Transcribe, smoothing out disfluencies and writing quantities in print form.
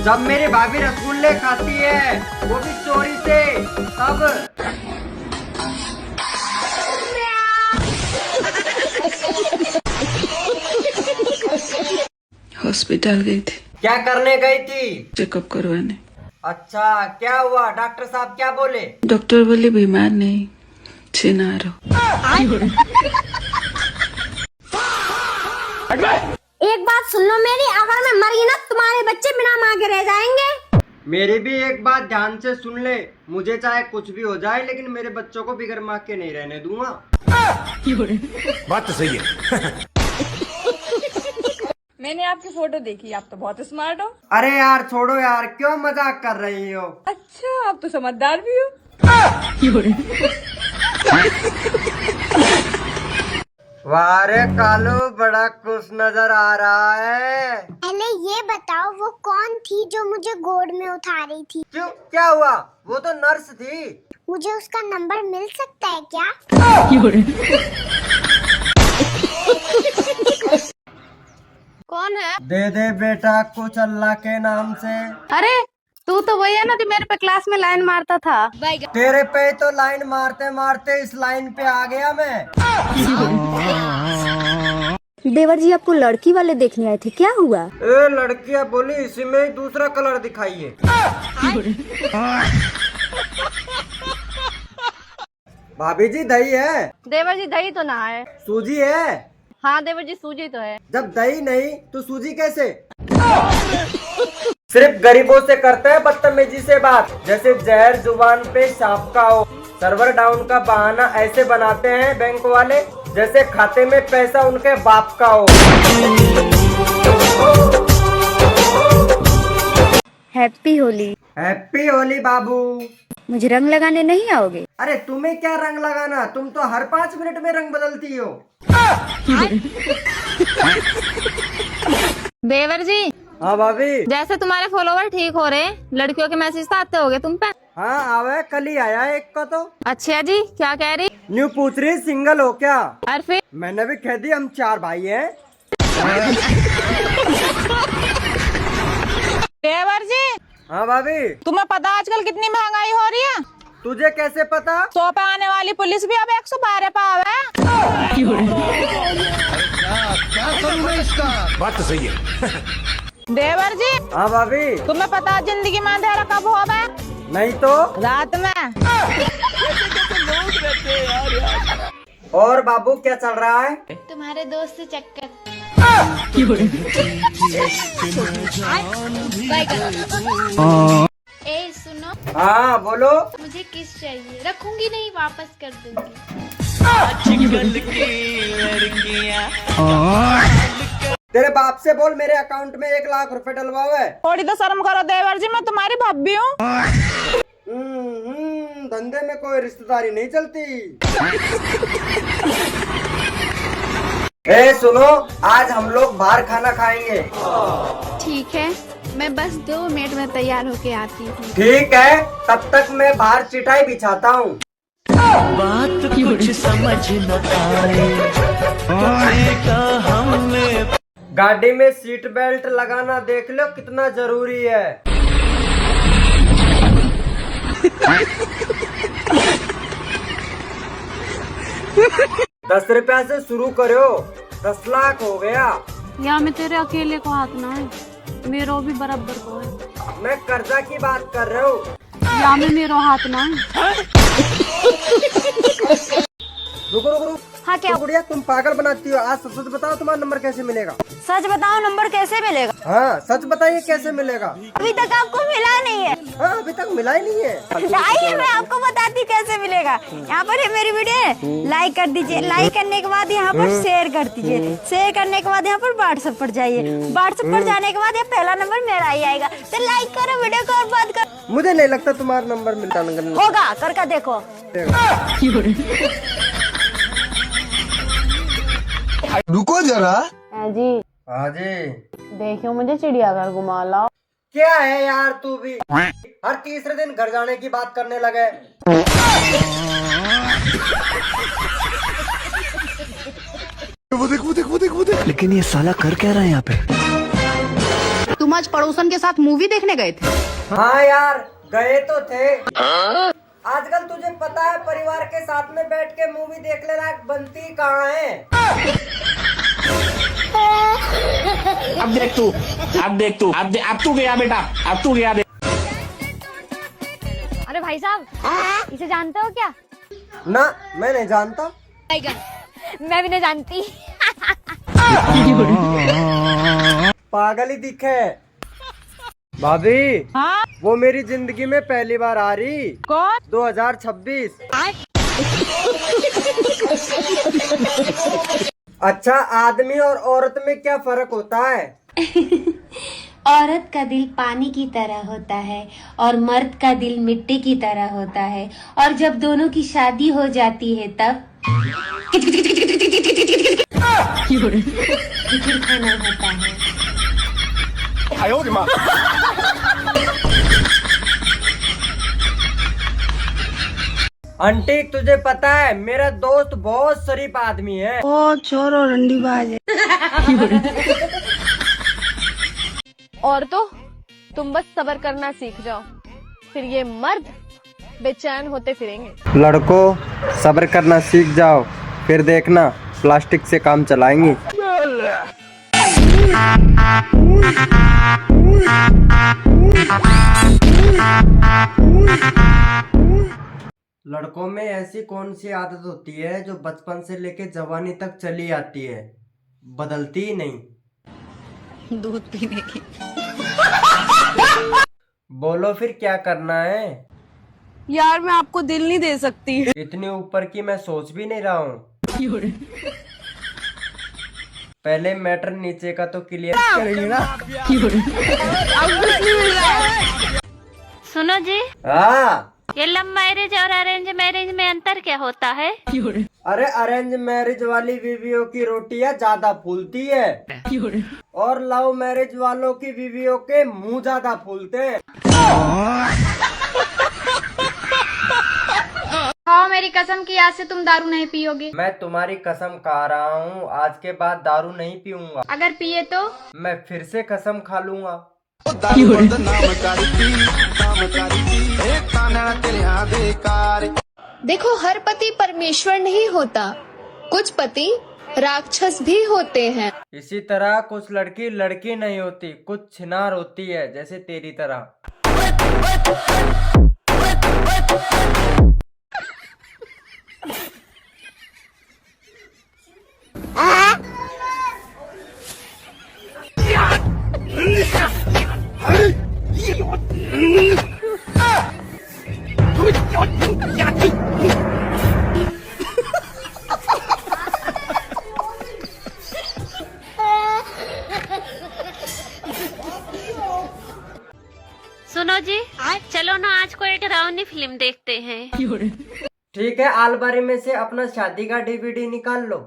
जब मेरी भाभी रसगुल्ले खाती है, वो भी चोरी से, तब। हॉस्पिटल गई थी। क्या करने गई थी? चेकअप करवाने। अच्छा, क्या हुआ? डॉक्टर साहब क्या बोले? डॉक्टर बोले बीमार नहीं, छिनार हो। एक बात सुन लो मेरी, अगर मैं मर गई ना तुम्हारे बच्चे बिना माँ के रह जाएंगे। मेरी भी एक बात ध्यान से सुन ले, मुझे चाहे कुछ भी हो जाए लेकिन मेरे बच्चों को बिगर माँ के नहीं रहने दूंगा। बात तो सही है। मैंने आपकी फोटो देखी, आप तो बहुत स्मार्ट हो। अरे यार छोड़ो यार, क्यों मजाक कर रही हो? अच्छा, आप तो समझदार भी हो। वाह रे कालू, बड़ा खुश नजर आ रहा है। पहले ये बताओ वो कौन थी जो मुझे गोद में उठा रही थी? क्यों, क्या हुआ? वो तो नर्स थी। मुझे उसका नंबर मिल सकता है क्या? कौन है? दे दे बेटा कुछ अल्लाह के नाम से। अरे तू तो वही है ना जो मेरे पे क्लास में लाइन मारता था। तेरे पे तो लाइन मारते मारते इस लाइन पे आ गया मैं। देवर जी आपको लड़की वाले देखने आए थे, क्या हुआ? ए लड़कियां बोली इसी में ही दूसरा कलर दिखाइए। भाभी जी दही है? देवर जी दही तो ना है। सूजी है? हाँ देवर जी सूजी तो है। जब दही नहीं तो सूजी कैसे? सिर्फ गरीबों से करते हैं बदतमीजी से बात, जैसे जहर जुबान पे सांप का हो। सर्वर डाउन का बहाना ऐसे बनाते हैं बैंक वाले, जैसे खाते में पैसा उनके बाप का हो। हैप्पी होली। हैप्पी होली बाबू। मुझे रंग लगाने नहीं आओगे? अरे तुम्हें क्या रंग लगाना, तुम तो हर 5 मिनट में रंग बदलती हो। देवर जी, हाँ भाभी। जैसे तुम्हारे फॉलोवर ठीक हो रहे, लड़कियों के मैसेज तो आते होगे तुम पे। हाँ आवे, कल ही आया एक का तो। अच्छा जी, क्या कह रही? न्यू पूछ रही सिंगल हो क्या? और फिर मैंने भी कह दी हम 4 भाई हैं। देवर जी, हाँ भाभी। तुम्हें पता आजकल कितनी महंगाई हो रही है? तुझे कैसे पता? 100 पे आने वाली पुलिस भी अब 112 पे आवे। बात तो सही है। देवर जी, हाँ भाभी। तुम्हें पता जिंदगी में अंधेरा कब होगा? नहीं तो? रात में। और बाबू क्या चल रहा है? तुम्हारे दोस्त से चक्कर। ए सुनो, हाँ बोलो। मुझे किस चाहिए? रखूंगी नहीं, वापस कर दूंगी। तेरे बाप से बोल मेरे अकाउंट में 1 लाख रुपए डलवाओ है। थोड़ी तो शर्म करो देवर जी, मैं तुम्हारी भाभी हूँ। धंधे में कोई रिश्तेदारी नहीं चलती। ए सुनो, आज हम लोग बाहर खाना खाएंगे। ठीक है, मैं बस 2 मिनट में तैयार होके आती हूँ। ठीक है, तब तक मैं बाहर चिटाई बिछाता हूँ। बात कुछ समझ न आए, क्या हमने। गाड़ी में सीट बेल्ट लगाना देख लो कितना जरूरी है। 10 रुपया से शुरू करो, 10 लाख हो गया। या मैं तेरे अकेले को हाथ ना है, मेरो भी बराबर को है। मैं कर्जा की बात कर रहा हूँ। या में मेरो हाथ ना है। रुको रुको रुको। हाँ क्या? तो गुड़िया तुम पागल बनाती हो। आज सच बताओ तुम्हारा नंबर कैसे मिलेगा? सच बताओ नंबर कैसे मिलेगा? हाँ सच बताइए कैसे मिलेगा? अभी तक आपको मिला नहीं है। हाँ अभी तक मिला ही नहीं है। आइए मैं आपको बताती कैसे मिलेगा। यहाँ पर है मेरी वीडियो, लाइक कर दीजिए। लाइक करने के बाद यहाँ पर शेयर कर दीजिए। शेयर करने के बाद यहाँ पर व्हाट्सएप पर जाइए। व्हाट्सएप पर जाने के बाद ये पहला नंबर मेरा ही आएगा। तो लाइक करो वीडियो को और बात करो। मुझे नहीं लगता तुम्हारा नंबर मिलता होगा, करके देखो। रुको जरा। जी हाँ जी। देखियो, मुझे चिड़ियाघर घुमा लाओ। क्या है यार तू भी हर तीसरे दिन घर जाने की बात करने लगे। वो देख। लेकिन ये साला कर क्या रहा है यहाँ पे? आज पड़ोसन के साथ मूवी देखने गए थे? हाँ यार, गए तो थे। आजकल तुझे पता है परिवार के साथ में बैठ के मूवी देखने लायक बनती कहाँ है। अब देख तू अब तू गया बेटा, अब तू गया। अरे भाई साहब, इसे जानते हो क्या? ना, मैं नहीं जानता। मैं भी नहीं जानती। पागल ही दिखे। भाभी, हाँ? वो मेरी जिंदगी में पहली बार आ रही। कौन? 2026। अच्छा, आदमी और औरत में क्या फर्क होता है? औरत का दिल पानी की तरह होता है और मर्द का दिल मिट्टी की तरह होता है, और जब दोनों की शादी हो जाती है तब फिर खाना होता है। आंटी, तुझे पता है मेरा दोस्त बहुत शरीफ आदमी है। ओ छोरो रंडीबाज है। और तो तुम बस सब्र करना सीख जाओ, फिर ये मर्द बेचैन होते फिरेंगे। लड़कों, सब्र करना सीख जाओ, फिर देखना प्लास्टिक से काम चलाएंगी। लड़कों में ऐसी कौन सी आदत होती है जो बचपन से लेके जवानी तक चली आती है, बदलती ही नहीं? दूध पीने की। बोलो फिर क्या करना है? यार मैं आपको दिल नहीं दे सकती। इतनी ऊपर की मैं सोच भी नहीं रहा हूँ। पहले मैटर नीचे का तो क्लियर करेंगे ना। सुनो जी, हाँ, ये लव मैरिज और अरेंज मैरिज में अंतर क्या होता है? अरे अरेंज मैरिज वाली बीवियों की रोटियां ज्यादा फूलती है और लव मैरिज वालों की बीवियों के मुंह ज्यादा फूलते हैं। हाँ, मेरी कसम की आज से तुम दारू नहीं पियोगे। मैं तुम्हारी कसम खा रहा हूँ, आज के बाद दारू नहीं पीऊंगा। अगर पिए तो? मैं फिर से कसम खा लूंगा। देखो, हर पति परमेश्वर नहीं होता, कुछ पति राक्षस भी होते हैं। इसी तरह कुछ लड़की लड़की नहीं होती, कुछ छिनार होती है, जैसे तेरी तरह। सुनो जी, चलो ना आज को एक डरावनी फिल्म देखते हैं। ठीक है, अलमारी में से अपना शादी का DVD निकाल लो।